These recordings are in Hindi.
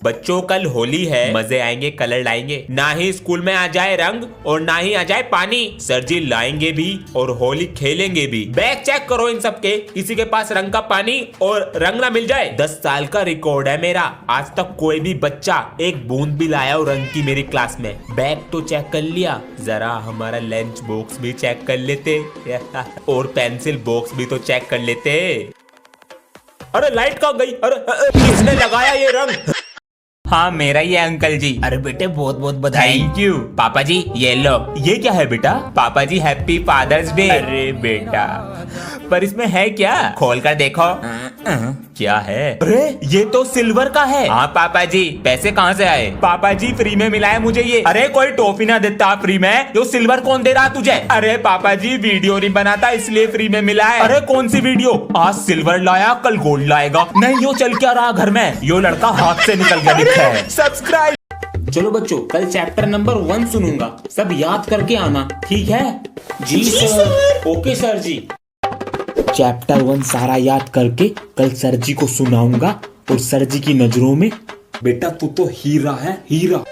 बच्चों कल होली है, मजे आएंगे, कलर लाएंगे। ना ही स्कूल में आ जाए रंग और ना ही आ जाए पानी। सर जी लाएंगे भी और होली खेलेंगे भी। बैग चेक करो इन सबके, किसी के पास रंग का पानी और रंग ना मिल जाए। 10 साल का रिकॉर्ड है मेरा, आज तक कोई भी बच्चा एक बूंद भी लाया हो रंग की मेरी क्लास में। बैग तो चेक कर लिया, जरा हमारा लंच बॉक्स भी चेक कर लेते और पेंसिल बॉक्स भी तो चेक कर लेते। अरे लाइट कहाँ गई? अरे किसने लगाया ये रंग? हाँ मेरा ही है अंकल जी। अरे बेटे बहुत बहुत बधाई। थैंक यू पापा जी। ये लो। ये क्या है बेटा? पापा जी हैप्पी फादर्स डे। अरे बेटा पर इसमें है क्या? खोल कर देखो। क्या है? अरे ये तो सिल्वर का है। हाँ पापा जी, पैसे कहाँ से आए? पापा जी फ्री में मिला है मुझे ये। अरे कोई टॉफी ना देता फ्री में, यो सिल्वर कौन दे रहा तुझे? अरे पापा जी वीडियो नहीं बनाता इसलिए फ्री में मिला है। अरे कौन सी वीडियो? आज सिल्वर लाया कल गोल्ड लाएगा। नहीं यो चल क्या रहा घर में? यो लड़का हाथ से निकल गया दिखता है। सब्सक्राइब। चलो बच्चों कल चैप्टर नंबर 1 सुनूंगा, सब याद करके आना, ठीक है? जी सर। ओके सर जी। चैप्टर 1 सारा याद करके कल सर जी को सुनाऊंगा और सर जी की नजरों में बेटा तू तो हीरा है, हीरा।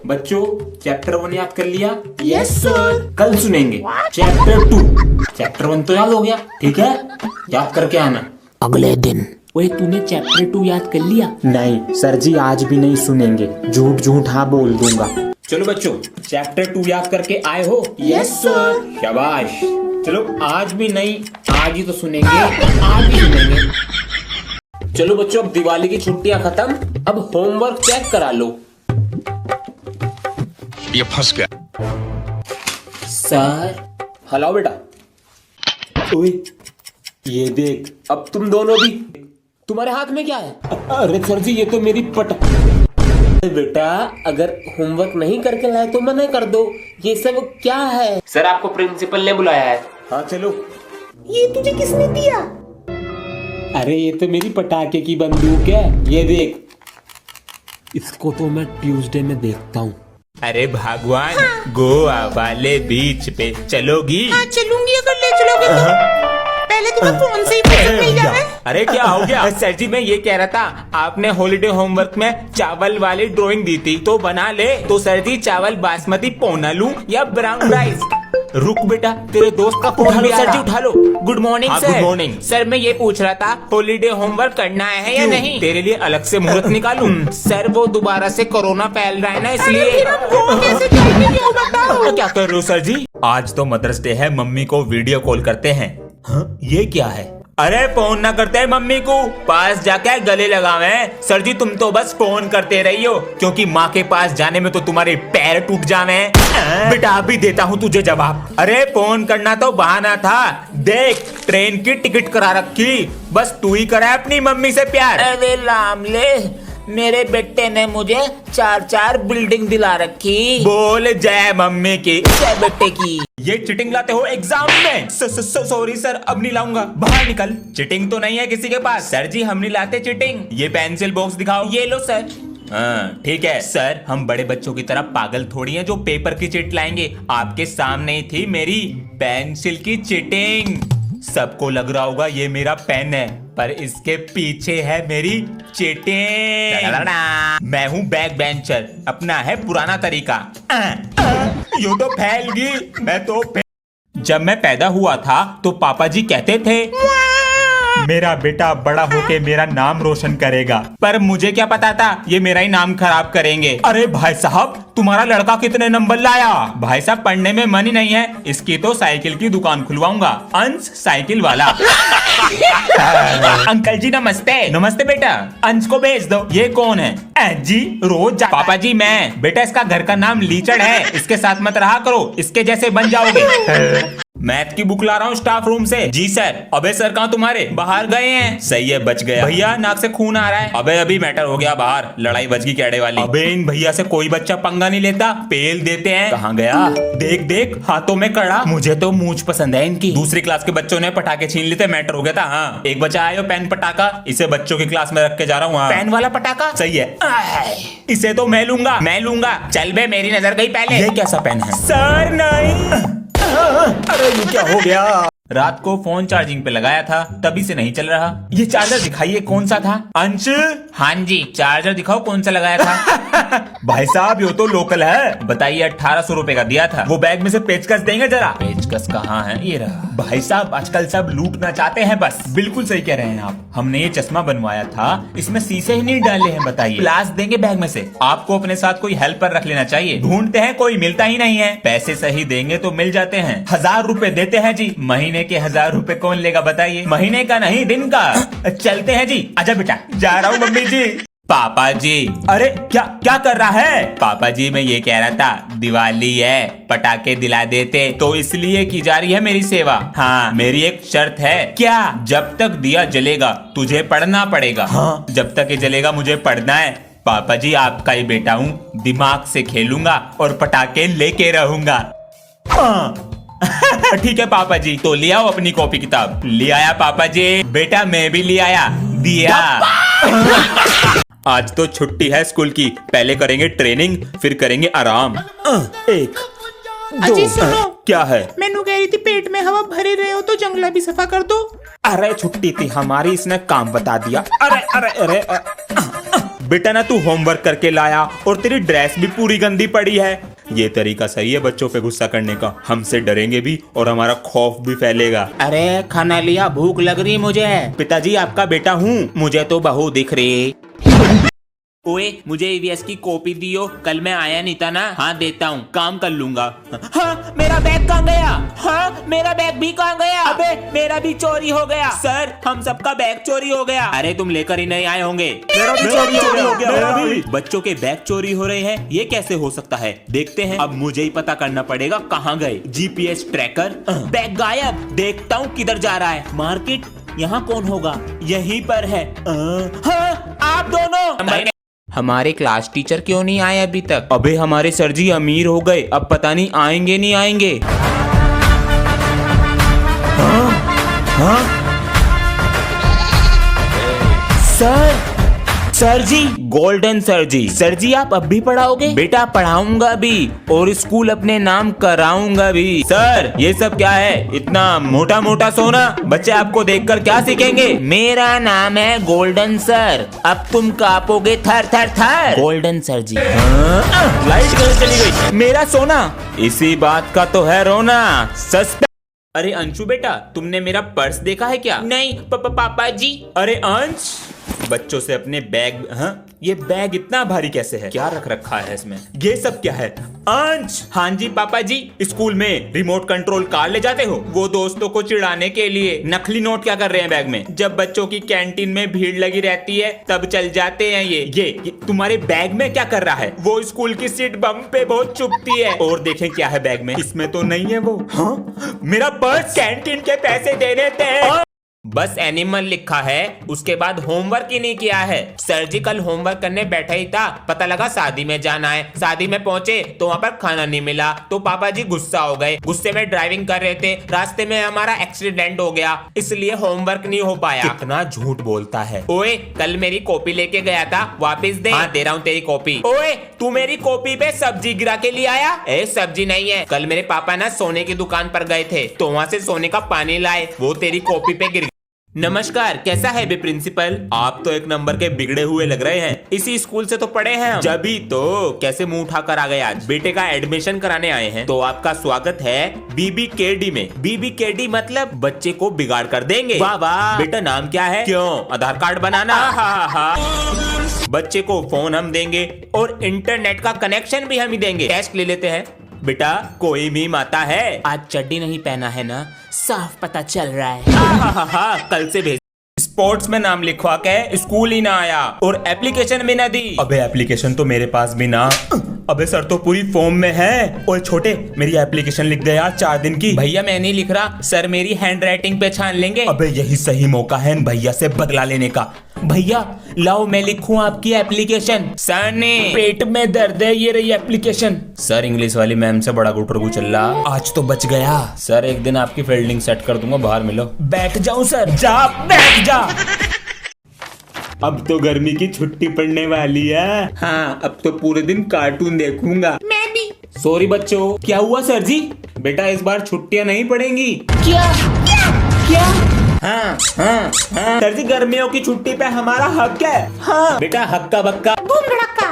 बच्चों चैप्टर 1 याद कर लिया? Yes sir. कल सुनेंगे चैप्टर 2। चैप्टर 1 तो याद हो गया, ठीक है? याद करके आना अगले दिन। वही तूने चैप्टर 2 याद कर लिया? नहीं सर जी आज भी नहीं सुनेंगे, झूठ झूठ हाँ बोल दूंगा। चलो बच्चों चैप्टर 2 याद करके आए हो? Yes sir. शाबाश। चलो आज भी नहीं, आज ही तो सुनेंगे, आज ही सुनेंगे। चलो बच्चों अब दिवाली की छुट्टियां खत्म, अब होमवर्क चेक करा लो। ये फंस गया। सर हलाओ बेटा। ओए ये देख, अब तुम दोनों भी। तुम्हारे हाथ में क्या है? अरे सर जी ये तो मेरी बेटा अगर होमवर्क नहीं करके लाए तो मना कर दो। ये सब क्या है? सर आपको प्रिंसिपल ने बुलाया है। हाँ चलो। ये तुझे किसने दिया? अरे ये तो मेरी पटाखे की बंदूक है, ये देख। इसको तो मैं ट्यूसडे में देखता हूँ। अरे भगवान हाँ। गोवा वाले बीच पे चलोगी? हाँ चलूंगी अगर ले चलोगे तो। पहले तुम्हें फोन से ही पैसे मिल जाए। अरे क्या हो गया? सर जी मैं ये कह रहा था आपने हॉलीडे होमवर्क में चावल वाली ड्राइंग दी थी तो बना ले। तो सर जी चावल बासमती पौना लूं या ब्राउन राइस? रुक बेटा तेरे दोस्त का फोन भी आ रहा। सर जी उठा लो। Good morning sir. Good morning sir. मैं ये पूछ रहा था हॉलीडे होमवर्क करना है या नहीं? तेरे लिए अलग से मुहूर्त निकालूं? सर वो दोबारा से कोरोना फैल रहा है ना इसलिए। क्या कर रहे हो सर जी? आज तो मदर्स डे है, मम्मी को वीडियो कॉल करते हैं। हाँ? ये क्या है? अरे फोन ना करते हैं मम्मी को, पास जाके गले लगावे। सर जी तुम तो बस फोन करते रही हो क्योंकि माँ के पास जाने में तो तुम्हारे पैर टूट जावे। बेटा अभी देता हूँ तुझे जवाब। अरे फोन करना तो बहाना था, देख ट्रेन की टिकट करा रखी, बस तू ही करा अपनी मम्मी से प्यार। अरे लामले मेरे बेटे ने मुझे 4 बिल्डिंग दिला रखी। बोल जय मम्मी की। जय बेटे की। ये चिटिंग लाते हो एग्जाम में? सॉरी सर अब नहीं लाऊंगा। बाहर निकल। चिटिंग तो नहीं है किसी के पास। सर जी हम नहीं लाते चिटिंग। ये पेंसिल बॉक्स दिखाओ। ये लो सर। हाँ ठीक है सर, हम बड़े बच्चों की तरह पागल थोड़ी हैं जो पेपर की चिट लाएंगे। आपके सामने ही थी मेरी पेंसिल की चिटिंग। सबको लग रहा होगा ये मेरा पेन है पर इसके पीछे है मेरी चिटिंग। मैं हूँ बैक बेंचर, अपना है पुराना तरीका। यूं तो फैल गई मैं तो। जब मैं पैदा हुआ था तो पापा जी कहते थे मेरा बेटा बड़ा होके मेरा नाम रोशन करेगा, पर मुझे क्या पता था ये मेरा ही नाम खराब करेंगे। अरे भाई साहब तुम्हारा लड़का कितने नंबर लाया? भाई साहब पढ़ने में मन ही नहीं है, इसकी तो साइकिल की दुकान खुलवाऊंगा, अंश साइकिल वाला। अंकल जी नमस्ते। नमस्ते बेटा, अंश को भेज दो। ये कौन है? जी रोज पापा जी मैं। बेटा इसका घर का नाम लीचड़ है, इसके साथ मत रहा करो, इसके जैसे बन जाओगे। मैथ की बुक ला रहा हूँ स्टाफ रूम से। जी सर। अबे सर कहाँ तुम्हारे? बाहर गए हैं। सही है बच गया। भैया नाक से खून आ रहा है। अबे अभी मैटर हो गया बाहर, लड़ाई बच गई कैडे वाली। अबे इन भैया से कोई बच्चा पंगा नहीं लेता, पेल देते हैं। कहाँ गया? देख देख हाथों में कड़ा। मुझे तो मूंछ पसंद है इनकी। दूसरी क्लास के बच्चों ने पटाखे छीन लेते, मैटर हो गया था। हाँ एक बच्चा आया पेन पटाखा, इसे बच्चों की क्लास में रख के जा रहा हूँ। पेन वाला पटाखा? सही है। इसे तो मैं लूंगा। चल बे मेरी नजर गई पहले। ये कैसा पेन है? सर नहीं। अरे ये क्या हो गया? रात को फोन चार्जिंग पे लगाया था, तभी से नहीं चल रहा। ये चार्जर दिखाइए कौन सा था। अंश, हाँ जी चार्जर दिखाओ कौन सा लगाया था। भाई साहब ये तो लोकल है। बताइए 1800 रुपए का दिया था। वो बैग में से पेचकस देंगे जरा। पेचकस कहाँ है, ये रहा। भाई साहब आजकल सब लूटना चाहते हैं बस। बिल्कुल सही कह रहे हैं आप। हमने ये चश्मा बनवाया था, इसमें शीशे ही नहीं डाले हैं। बताइए ग्लास देंगे बैग में से। आपको अपने साथ कोई हेल्पर रख लेना चाहिए। ढूंढते हैं कोई मिलता ही नहीं है। पैसे सही देंगे तो मिल जाते हैं। 1000 रुपए देते हैं जी। महीने के 1000 रुपए कौन लेगा बताइए। महीने का नहीं दिन का। चलते हैं जी। आजा बेटा। जा रहा हूँ मम्मी जी। पापा जी। अरे क्या क्या कर रहा है। पापा जी मैं ये कह रहा था दिवाली है, पटाखे दिला देते, तो इसलिए की जा रही है मेरी सेवा। हाँ मेरी एक शर्त है। क्या। जब तक दिया जलेगा तुझे पढ़ना पड़ेगा। हाँ जब तक ये जलेगा मुझे पढ़ना है। पापा जी आपका ही बेटा हूँ, दिमाग से खेलूंगा और पटाखे लेके रहूंगा। ठीक है पापा जी, तो ले आओ अपनी कॉपी किताब। ले आया पापा जी। बेटा मैं भी ले आया। दिया। आज तो छुट्टी है स्कूल की। पहले करेंगे ट्रेनिंग, फिर करेंगे आराम। एक अजी सुनो, क्या है। मैनू कह रही थी पेट में हवा भरे रहे हो तो जंगला भी सफा कर दो। अरे छुट्टी थी हमारी, इसने काम बता दिया। अरे अरे अरे बेटा ना तू होमवर्क करके लाया और तेरी ड्रेस भी पूरी गंदी पड़ी है। ये तरीका सही है बच्चों पे गुस्सा करने का। हमसे डरेंगे भी और हमारा खौफ भी फैलेगा। अरे खाना लिया, भूख लग रही मुझे। पिताजी आपका बेटा हूँ, मुझे तो बहू दिख रही। ओए मुझे ईवीएस की कॉपी दियो, कल मैं आया नहीं था ना। हाँ देता हूँ, काम कर लूंगा। हाँ मेरा बैग कहाँ गया। हाँ मेरा बैग भी कहाँ गया। अबे मेरा भी चोरी हो गया। सर हम सबका बैग चोरी हो गया। अरे तुम लेकर ही नहीं आए होंगे। मेरा भी चोरी हो गया। मेरा भी। बच्चों के बैग चोरी हो रहे हैं, ये कैसे हो सकता है। देखते हैं, अब मुझे ही पता करना पड़ेगा कहाँ गए। GPS tracker. बैग गायब। देखता हूँ किधर जा रहा है। मार्केट, यहाँ कौन होगा, यहीं पर है। हाँ आप दोनों। हमारे क्लास टीचर क्यों नहीं आए अभी तक। अबे हमारे सर जी अमीर हो गए, अब पता नहीं आएंगे नहीं आएंगे। हाँ? हाँ? सर जी, गोल्डन सर जी। सर जी आप अब भी पढ़ाओगे। बेटा पढ़ाऊंगा भी और स्कूल अपने नाम कराऊंगा भी। सर ये सब क्या है, इतना मोटा मोटा सोना। बच्चे आपको देखकर क्या सीखेंगे। मेरा नाम है गोल्डन सर, अब तुम कांपोगे थर थर थर। गोल्डन सर जी। लाइट कहाँ चली गई। मेरा सोना, इसी बात का तो है रोना। सस्पेंस। अरे अंशु बेटा, तुमने मेरा पर्स देखा है क्या। नहीं पापा जी। अरे अंश, बच्चों से अपने बैग। हाँ ये बैग इतना भारी कैसे है, क्या रख रखा है इसमें, ये सब क्या है। अंश। हाँ जी पापा जी। स्कूल में रिमोट कंट्रोल कार ले जाते हो, वो दोस्तों को चिढ़ाने के लिए। नकली नोट क्या कर रहे हैं बैग में। जब बच्चों की कैंटीन में भीड़ लगी रहती है तब चल जाते हैं ये तुम्हारे बैग में क्या कर रहा है। वो स्कूल की सीट बम पे बहुत चुभती है। और देखें क्या है बैग में, इसमें तो नहीं है वो। हाँ मेरा पर्स, कैंटीन के पैसे देने थे। बस एनिमल लिखा है, उसके बाद होमवर्क ही नहीं किया है। सर जी कल होमवर्क करने बैठा ही था, पता लगा शादी में जाना है। शादी में पहुंचे तो वहाँ पर खाना नहीं मिला, तो पापा जी गुस्सा हो गए। गुस्से में ड्राइविंग कर रहे थे, रास्ते में हमारा एक्सीडेंट हो गया, इसलिए होमवर्क नहीं हो पाया। कितना झूठ बोलता है। ओए कल मेरी कॉपी लेके गया था, वापस दे। हाँ दे रहा हूँ तेरी कॉपी। ओए तू मेरी कॉपी पे सब्जी गिरा के ले आया। ए सब्जी नहीं है, कल मेरे पापा ना सोने की दुकान पर गए थे, तो वहाँ से सोने का पानी लाए, वो तेरी कॉपी पे गिर। नमस्कार, कैसा है बे प्रिंसिपल। आप तो एक नंबर के बिगड़े हुए लग रहे हैं। इसी स्कूल से तो पढ़े हैं हम। जभी तो कैसे मुंह उठाकर आ गए आज। बेटे का एडमिशन कराने आए हैं, तो आपका स्वागत है BBKD में। BBKD मतलब बच्चे को बिगाड़ कर देंगे। वाह वाह। बेटा नाम क्या है। क्यों, आधार कार्ड बनाना। बच्चे को फोन हम देंगे और इंटरनेट का कनेक्शन भी हम ही देंगे। टेस्ट ले लेते हैं। बेटा कोई भी माता है। आज चड्डी नहीं पहना है ना, साफ पता चल रहा है। कल से भेज। स्पोर्ट्स में नाम लिखवा के स्कूल ही ना आया और एप्लीकेशन भी ना दी। अबे एप्लीकेशन तो मेरे पास भी ना। अबे सर तो पूरी फॉर्म में है। ओए छोटे, मेरी एप्लीकेशन लिख दे यार 4 दिन की। भैया मैं नहीं लिख रहा, सर मेरी हैंड राइटिंग पहचान लेंगे। अबे यही सही मौका है भैया से बदला लेने का। भैया लाओ मैं लिखूं आपकी एप्लीकेशन। सर ने पेट में दर्द है, ये रही एप्लीकेशन। सर इंग्लिश वाली मैम से बड़ा गुटरगु चल रहा। आज तो बच गया। सर एक दिन आपकी फील्डिंग सेट कर दूंगा, बाहर मिलो। बैठ जाऊं सर। जा बैठ जा। अब तो गर्मी की छुट्टी पड़ने वाली है। हाँ अब तो पूरे दिन कार्टून देखूंगा। मैं भी। सॉरी बच्चों। क्या हुआ सर जी। बेटा इस बार छुट्टियां नहीं पड़ेंगी। क्या क्या? हाँ हाँ हाँ सर जी, गर्मियों की छुट्टी पे हमारा हक है। हाँ बेटा, हक्का बक्का बूम धड़क्का।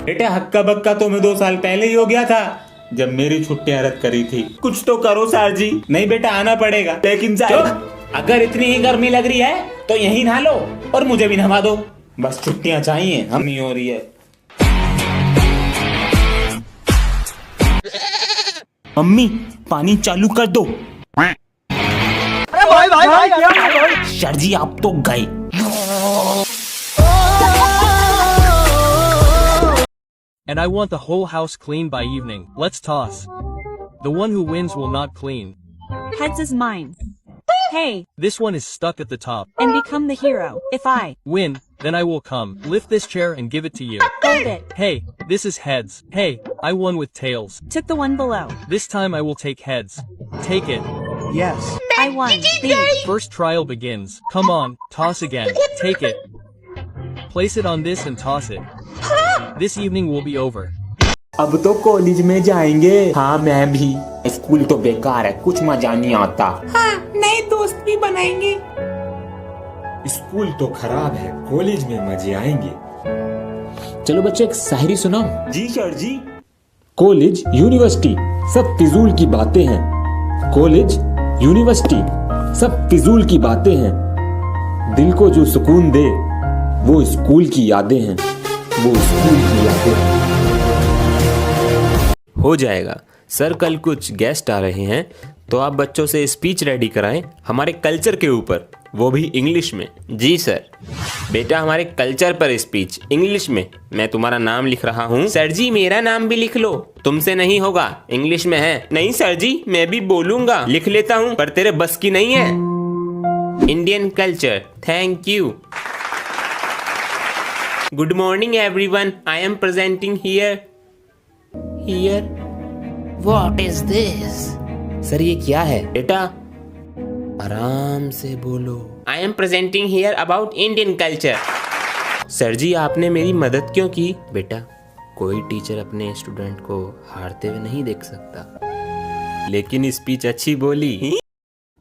बेटा, हक्का बक्का तो मैं 2 साल पहले ही हो गया था, जब मेरी छुट्टियां रद्द करी थी। कुछ तो करो सर जी। नहीं बेटा, आना पड़ेगा, लेकिन अगर इतनी ही गर्मी लग रही है तो यहीं नहा लो और मुझे भी नहा दो। बस छुट्टियां चाहिए, हम नहीं हो रही है। मम्मी, पानी चालू कर दो। सर जी, आप तो गए। And I want the whole house clean by evening. Let's toss. The one who wins will not clean. Heads is mine. Hey, This one is stuck at the top. and become the hero. If I Win, then I will come, lift this chair and give it to you. hold it, Hey, this is heads. Hey, I won with tails. took the one below. This time I will take heads. Take it. Yes. I won. Lead. First trial begins. Come on, toss again. Take it. Place it on this and toss it. This evening will be over. अब तो कॉलेज में जाएंगे। हाँ, मैं भी। स्कूल तो बेकार है, कुछ मजा नहीं आता। हाँ, नए दोस्त भी बनाएंगे। स्कूल तो खराब है, कॉलेज में मजे आएंगे। चलो बच्चे, एक शायरी सुनाओ। जी सर जी। कॉलेज यूनिवर्सिटी सब फिजूल की बातें हैं। कॉलेज यूनिवर्सिटी सब फिजूल की बातें हैं। दिल को जो सुकून दे वो स्कूल की यादें हैं। वो स्कूल की यादें। हो जाएगा सर। कल कुछ गेस्ट आ रहे हैं तो आप बच्चों से स्पीच रेडी कराएं हमारे कल्चर के ऊपर, वो भी इंग्लिश में। जी सर। बेटा, हमारे कल्चर पर स्पीच इंग्लिश में। मैं तुम्हारा नाम लिख रहा हूँ। सर जी, मेरा नाम भी लिख लो। तुमसे नहीं होगा, इंग्लिश में है। नहीं सर जी, मैं भी बोलूंगा। लिख लेता हूँ, पर तेरे बस की नहीं है। Indian culture. Thank you. Good morning everyone, I am presenting here. What is this? Sir, ये क्या है? बेटा, आराम से बोलो। I am presenting here about Indian culture. Sir ji, आपने मेरी मदद क्यों की? बेटा, कोई टीचर अपने स्टूडेंट को हारते हुए नहीं देख सकता, लेकिन स्पीच अच्छी बोली।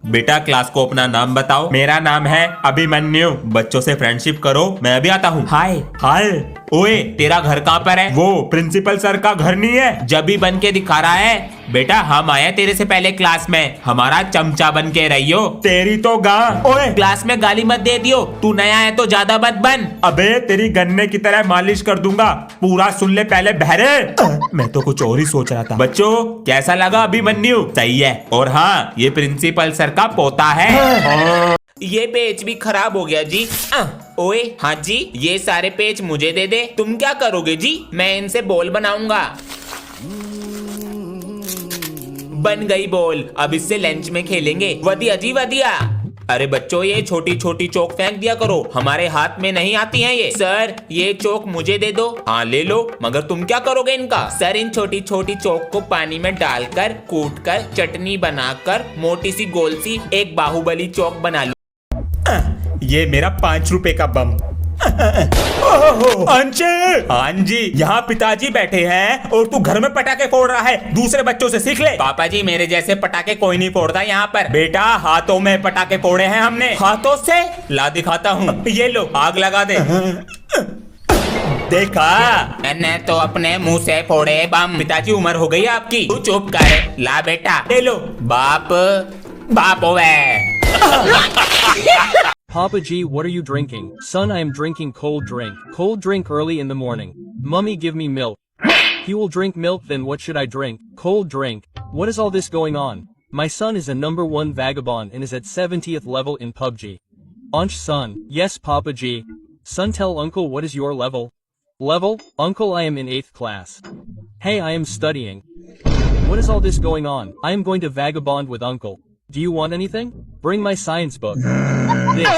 बेटा, क्लास को अपना नाम बताओ। मेरा नाम है अभिमन्यु। बच्चों से फ्रेंडशिप करो, मैं भी आता हूँ। हाय हाय। ओए, तेरा घर कहाँ पर है? वो प्रिंसिपल सर का घर नहीं है? जब भी बन के दिखा रहा है। बेटा, हम आए तेरे से पहले क्लास में, हमारा चमचा बन के रहियो। तेरी तो गां। ओए, क्लास में गाली मत दे दियो। तू नया है तो ज्यादा मत बन। अबे, तेरी गन्ने की तरह मालिश कर दूंगा। पूरा सुन ले पहले बहरे। मैं तो कुछ और ही सोच रहा था। बच्चों, कैसा लगा अभिमन्यु? सही है। और हाँ, ये प्रिंसिपल सर का पोता है। ये पेज भी खराब हो गया जी। ओए, हाँ जी, ये सारे पेज मुझे दे दे। तुम क्या करोगे जी? मैं इनसे बॉल बनाऊंगा। बन गई बॉल। अब इससे लंच में खेलेंगे। वधिया जी वधिया। अरे बच्चों, ये छोटी छोटी चौक फेंक दिया करो, हमारे हाथ में नहीं आती हैं ये। सर, ये चौक मुझे दे दो। हाँ ले लो, मगर तुम क्या करोगे इनका? सर, इन छोटी छोटी चौक को पानी में डालकर कूटकर चटनी बनाकर मोटी सी गोल सी एक बाहुबली चौक बना लो। ये मेरा 5 रुपए का बम। अंशु! हाँ जी, यहाँ पिताजी बैठे हैं और तू घर में पटाखे फोड़ रहा है। दूसरे बच्चों से सीख ले। पापा जी, मेरे जैसे पटाखे कोई नहीं फोड़ता यहाँ पर। बेटा, हाथों में पटाखे फोड़े हैं हमने। हाथों से? ला दिखाता हूँ। ये लो, आग लगा दे। देखा? मैंने तो अपने मुंह से फोड़े बम। पिताजी, उम्र हो गई आपकी, तू चुप कर। ला बेटा, ले लो। बाप होवे। Papa G, what are you drinking? Son, I am drinking cold drink. Cold drink early in the morning. Mummy, give me milk. He will drink milk, then what should I drink? Cold drink. What is all this going on? My son is a #1 vagabond and is at 70th level in PUBG. Ansh, son. Yes, Papa G. Son, tell uncle what is your level? Level? Uncle, I am in 8th class. Hey, I am studying. What is all this going on? I am going to vagabond with uncle. Do you want anything? Bring my science book. This.